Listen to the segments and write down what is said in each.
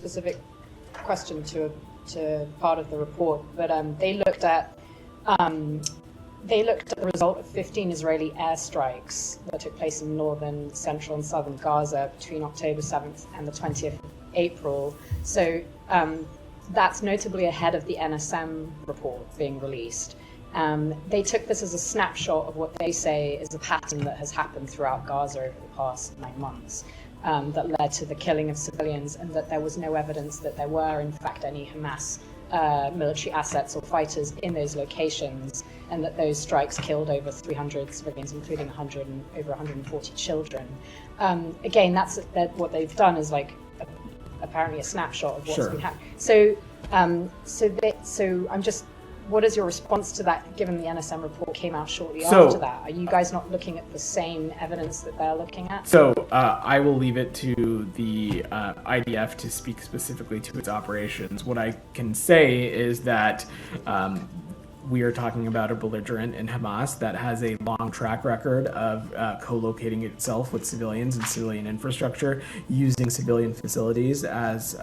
specific question to part of the report, but they looked at the result of 15 Israeli airstrikes that took place in northern, central, and southern Gaza between October 7th and the 20th of April. So that's notably ahead of the NSM report being released. They took this as a snapshot of what they say is a pattern that has happened throughout Gaza over the past 9 months that led to the killing of civilians, and that there was no evidence that there were, in fact, any Hamas military assets or fighters in those locations, and that those strikes killed over 300 civilians, including over 140 children. Again, that's what they've done is apparently a snapshot of what's been happening. So I'm just, what is your response to that, given the NSM report came out shortly after that? Are you guys not looking at the same evidence that they're looking at? So I will leave it to the IDF to speak specifically to its operations. What I can say is that we are talking about a belligerent in Hamas that has a long track record of co-locating itself with civilians and civilian infrastructure, using civilian facilities as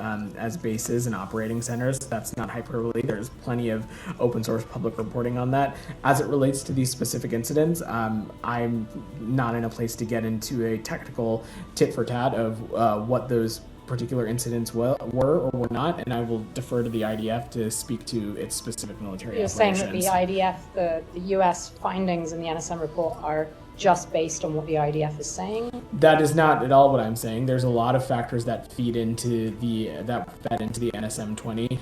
bases and operating centers. That's not hyperbole. There's plenty of open source public reporting on that. As it relates to these specific incidents, I'm not in a place to get into a technical tit for tat of what those particular incidents were or were not, and I will defer to the IDF to speak to its specific military You're operations. saying that the IDF, the US findings in the NSM report are just based on what the IDF is saying? That is not at all what I'm saying. There's a lot of factors that fed into the NSM 20.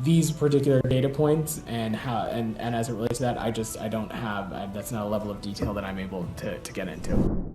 These particular data points and as it relates to that, I don't have, that's not a level of detail that I'm able to get into.